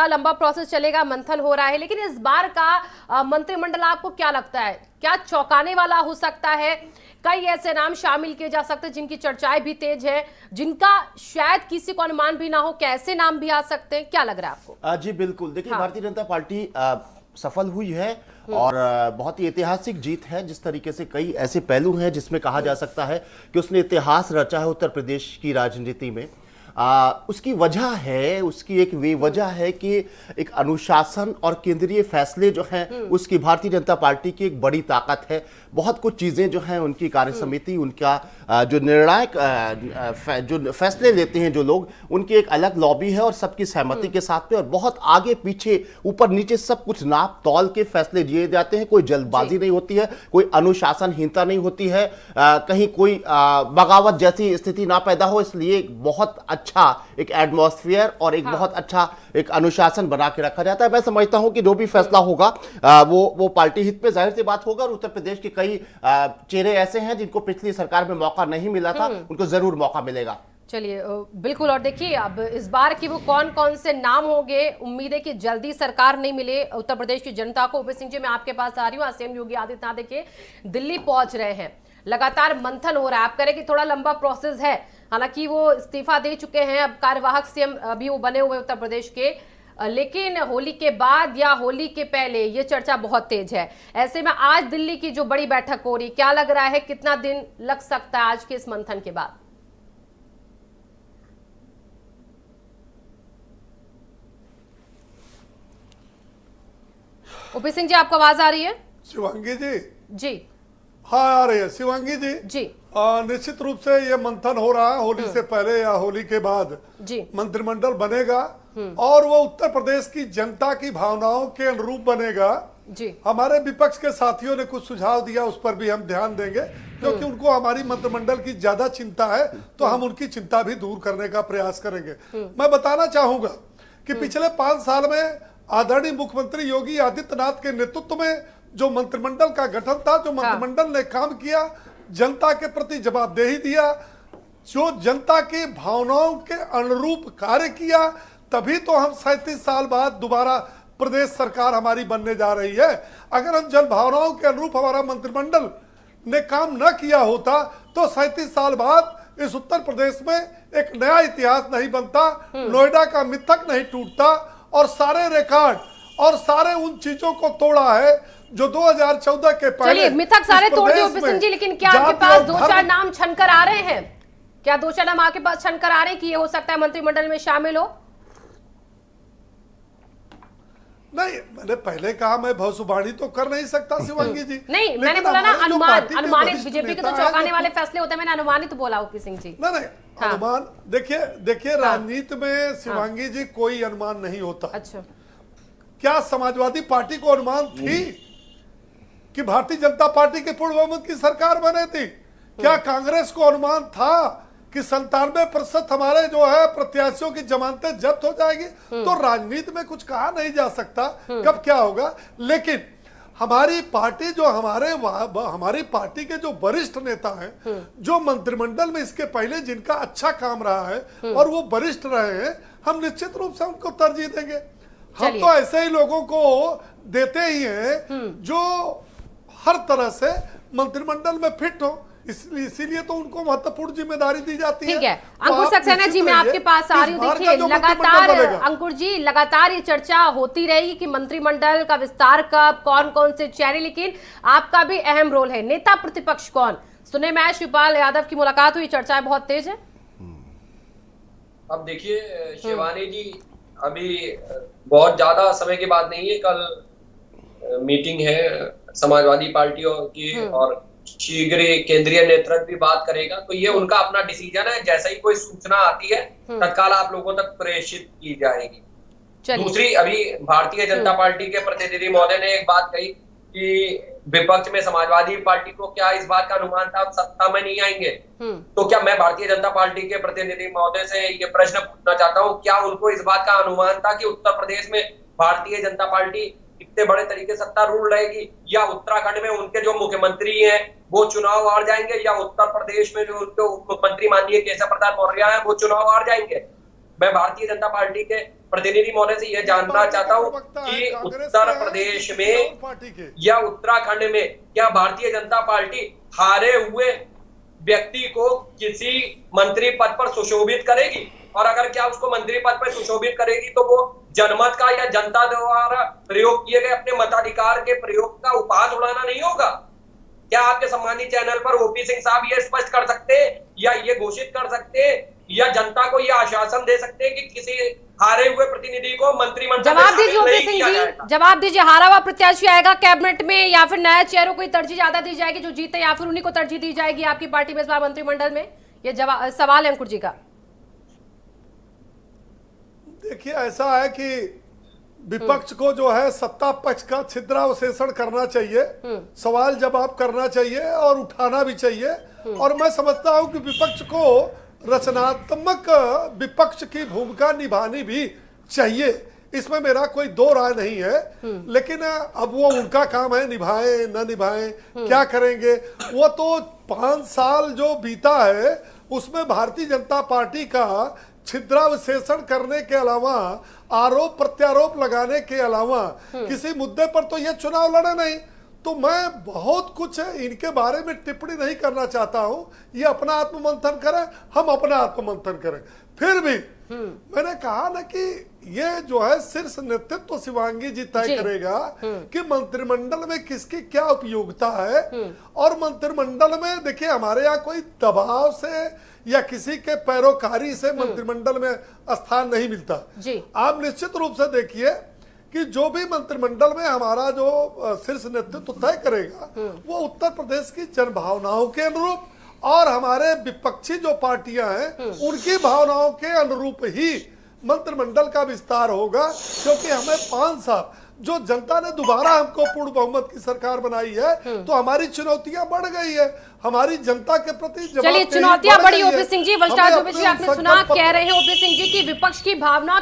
लंबा प्रोसेस चलेगा, मंथन हो रहा है, लेकिन इस बार का मंत्रिमंडल आपको क्या लगता है, क्या चौंकाने वाला हो सकता है? कई ऐसे नाम शामिल किए जा सकते हैं जिनकी चर्चाएं भी तेज है, जिनका शायद किसी को अनुमान भी ना हो, कैसे नाम भी आ सकते हैं, क्या लग रहा है आपको? जी बिल्कुल, देखिए हाँ। भारतीय जनता पार्टी सफल हुई है और बहुत ही ऐतिहासिक जीत है। जिस तरीके से कई ऐसे पहलू हैं जिसमें कहा जा सकता है कि उसने इतिहास रचा है उत्तर प्रदेश की राजनीति में। उसकी वजह है, उसकी एक वे वजह है कि एक अनुशासन और केंद्रीय फैसले जो हैं उसकी भारतीय जनता पार्टी की एक बड़ी ताकत है। बहुत कुछ चीज़ें जो हैं उनकी कार्य समिति, उनका जो निर्णायक जो फैसले लेते हैं जो लोग, उनकी एक अलग लॉबी है और सबकी सहमति के साथ में, और बहुत आगे पीछे ऊपर नीचे सब कुछ नाप तौल के फैसले लिए जाते हैं। कोई जल्दबाजी नहीं होती है, कोई अनुशासनहीनता नहीं होती है, कहीं कोई बगावत जैसी स्थिति ना पैदा हो। इसलिए बहुत अच्छा एक एटमॉस्फेयर और एक बहुत अच्छा एक अनुशासन बना के रखा जाता है। मैं समझता हूं कि जो भी फैसला होगा वो पार्टी हित में जाहिर सी बात होगा, और उत्तर प्रदेश के कई चेहरे ऐसे हैं जिनको पिछली सरकार में मौका नहीं मिला था, उनको जरूर मौका मिलेगा। चलिए बिल्कुल। और देखिए अब इस बार की वो कौन कौन से नाम होंगे, उम्मीद है कि जल्दी सरकार नहीं मिले उत्तर प्रदेश की जनता को। ओपी सिंह जी, मैं आपके पास आ रही हूँ। सीएम योगी आदित्यनाथ देखिए दिल्ली पहुंच रहे हैं, लगातार मंथन हो रहा है। आप कह रहे कि थोड़ा लंबा प्रोसेस है, हालांकि वो इस्तीफा दे चुके हैं, अब कार्यवाहक सीएम अभी वो बने हुए उत्तर प्रदेश के, लेकिन होली के बाद या होली के पहले ये चर्चा बहुत तेज है। ऐसे में आज दिल्ली की जो बड़ी बैठक हो रही, क्या लग रहा है कितना दिन लग सकता है आज के इस मंथन के बाद? ओपी सिंह जी, आपको आवाज आ रही है? शिवांगी जी। जी हाँ, आ रही है शिवांगी जी। जी। निश्चित रूप से ये मंथन हो रहा है, होली से पहले या होली के बाद जी। मंत्रिमंडल बनेगा और वो उत्तर प्रदेश की जनता की भावनाओं के अनुरूप बनेगा। जी। हमारे विपक्ष के साथियों ने कुछ सुझाव दिया, उस पर भी हम ध्यान देंगे, क्योंकि उनको हमारी मंत्रिमंडल की ज्यादा चिंता है, तो हम उनकी चिंता भी दूर करने का प्रयास करेंगे। मैं बताना चाहूंगा कि पिछले 5 साल में आदरणीय मुख्यमंत्री योगी आदित्यनाथ के नेतृत्व में जो मंत्रिमंडल का गठन था, जो मंत्रिमंडल ने काम किया, जनता के प्रति जवाबदेही दिया, जो जनता की भावनाओं के अनुरूप कार्य किया, तभी तो हम 37 साल बाद दोबारा प्रदेश सरकार हमारी बनने जा रही है। अगर हम जन भावनाओं के अनुरूप हमारा मंत्रिमंडल ने काम न किया होता तो 37 साल बाद इस उत्तर प्रदेश में एक नया इतिहास नहीं बनता, नोएडा का मिथक नहीं टूटता, और सारे रिकॉर्ड और सारे उन चीजों को तोड़ा है जो 2014 के पहले। चलिए मिथक सारे तोड़ दिए ओपी सिंह जी, लेकिन क्या आपके पास 2-4 नाम छनकर आ रहे हैं? क्या 2-4 नाम आपके पास छनकर आ रहे हैं कि ये हो सकता है मंत्रिमंडल में शामिल हो? नहीं, मैंने पहले कहा मैं भविष्यवाणी तो कर नहीं सकता शिवांगी जी। नहीं, मैंने बोला ना अनुमानित। बीजेपी के तो चौंकाने वाले फैसले होते हैं, मैंने अनुमानित बोला ओपी सिंह जी। नहीं, हाँ। अनुमान देखिए राजनीति में शिवांगी जी कोई अनुमान नहीं होता। अच्छा। क्या समाजवादी पार्टी को अनुमान थी कि भारतीय जनता पार्टी के पूर्ण बहुमत की सरकार बने थी? क्या कांग्रेस को अनुमान था कि 97% हमारे जो है प्रत्याशियों की जमानतें जब्त हो जाएगी? तो राजनीति में कुछ कहा नहीं जा सकता कब क्या होगा। लेकिन हमारी पार्टी जो हमारी पार्टी के जो वरिष्ठ नेता हैं, जो मंत्रिमंडल में इसके पहले जिनका अच्छा काम रहा है और वो वरिष्ठ रहे हैं, हम निश्चित रूप से उनको तरजीह देंगे। हम तो ऐसे ही लोगों को देते ही हैं जो हर तरह से मंत्रिमंडल में फिट हो, इसीलिए तो उनको महत्वपूर्ण जिम्मेदारी दी जाती है। ठीक है। अंकुर सक्सेना जी, मैं आपके पास आ रही हूँ। देखिए लगातार अंकुर जी, लगातार ये चर्चा होती रहेगी कि मंत्रिमंडल का विस्तार कब, कौन कौन से चेहरे, लेकिन आपका भी अहम रोल है। नेता प्रतिपक्ष कौन? सुने में शिवपाल यादव की मुलाकात हुई, चर्चाएं बहुत तेज है। अब देखिए शिवानी जी, अभी बहुत ज्यादा समय की बात नहीं है, कल मीटिंग है समाजवादी पार्टियों की और शीघ्र केंद्रीय नेतृत्व भी बात करेगा, तो ये उनका अपना डिसीजन है। जैसे ही कोई सूचना आती है तत्काल आप लोगों तक प्रेषित की जाएगी। दूसरी, अभी भारतीय जनता पार्टी के प्रतिनिधि महोदय ने एक बात कही कि विपक्ष में समाजवादी पार्टी को क्या इस बात का अनुमान था सत्ता में नहीं आएंगे? तो क्या मैं भारतीय जनता पार्टी के प्रतिनिधि महोदय से ये प्रश्न पूछना चाहता हूँ, क्या उनको इस बात का अनुमान था कि उत्तर प्रदेश में भारतीय जनता पार्टी इतने बड़े तरीके सत्ता रूढ़ रहेगी, या उत्तराखंड में उनके जो मुख्यमंत्री हैं वो चुनाव हार जाएंगे, या उत्तर प्रदेश में जो उनके मुख्यमंत्री माननीय केशव प्रसाद मौर्य है वो चुनाव हार जाएंगे? मैं भारतीय जनता पार्टी के प्रतिनिधि महोदय से यह जानना चाहता हूं कि उत्तर प्रदेश में या उत्तराखंड में क्या भारतीय जनता पार्टी हारे हुए व्यक्ति को किसी मंत्री पद पर सुशोभित करेगी, और अगर क्या उसको मंत्री पद पर सुशोभित करेगी तो वो जनमत का या जनता द्वारा प्रयोग किए गए अपने मताधिकार के प्रयोग का उपहास उड़ाना नहीं होगा? क्या आपके सम्मानित चैनल पर ओपी सिंह साहब ये स्पष्ट कर सकते हैं या ये घोषित कर सकते हैं या जनता को ये आश्वासन दे सकते हैं कि किसी हारे हुए प्रतिनिधि को मंत्रिमंडल जवाब दीजिए ओपी सिंह जी, जवाब दीजिए। हारा हुआ प्रत्याशी आएगा कैबिनेट में या फिर नए चेहरों को तरजीह ज्यादा दी जाएगी जो जीते, या फिर उन्हीं को तरजीह दी जाएगी आपकी पार्टी में इस बार मंत्रिमंडल में? ये जवाब सवाल है अंकुर जी का। देखिए, ऐसा है कि विपक्ष को जो है सत्ता पक्ष का छिद्रावशेषण करना चाहिए, सवाल जवाब करना चाहिए और उठाना भी चाहिए। और मैं समझता हूं कि विपक्ष को रचनात्मक विपक्ष की भूमिका निभानी भी चाहिए, इसमें मेरा कोई दो राय नहीं है। लेकिन अब वो उनका काम है, निभाएं न निभाएं, क्या करेंगे वो तो 5 साल जो बीता है उसमें भारतीय जनता पार्टी का छिद्रावशेषण करने के अलावा, आरोप प्रत्यारोप लगाने के अलावा किसी मुद्दे पर तो ये चुनाव लड़े नहीं। तो मैं बहुत कुछ इनके बारे में टिप्पणी नहीं करना चाहता हूं, ये अपना आत्ममंथन करें, हम अपना आत्ममंथन करें। फिर भी मैंने कहा ना कि ये जो है शीर्ष नेतृत्व तो शिवांगी जी तय करेगा कि मंत्रिमंडल में किसकी क्या उपयोगिता है। और मंत्रिमंडल में देखिए, हमारे यहाँ कोई दबाव से या किसी के पैरोकारी से मंत्रिमंडल में स्थान नहीं मिलता। आप निश्चित रूप से देखिए कि जो भी मंत्रिमंडल में हमारा जो शीर्ष नेतृत्व तय करेगा वो उत्तर प्रदेश की जनभावनाओं के अनुरूप और हमारे विपक्षी जो पार्टियां हैं उनकी भावनाओं के अनुरूप ही मंत्रिमंडल का विस्तार होगा। क्योंकि हमें 5 साल जो जनता ने दोबारा हमको पूर्ण बहुमत की सरकार बनाई है, तो हमारी चुनौतियां बढ़ गई है, हमारी जनता के प्रति चलिए चुनौतियां बढ़ी। ओपी सिंह जी, वंशराज दुबे जी आपने सुना, कह रहे हैं ओपी सिंह जी की विपक्ष की भावना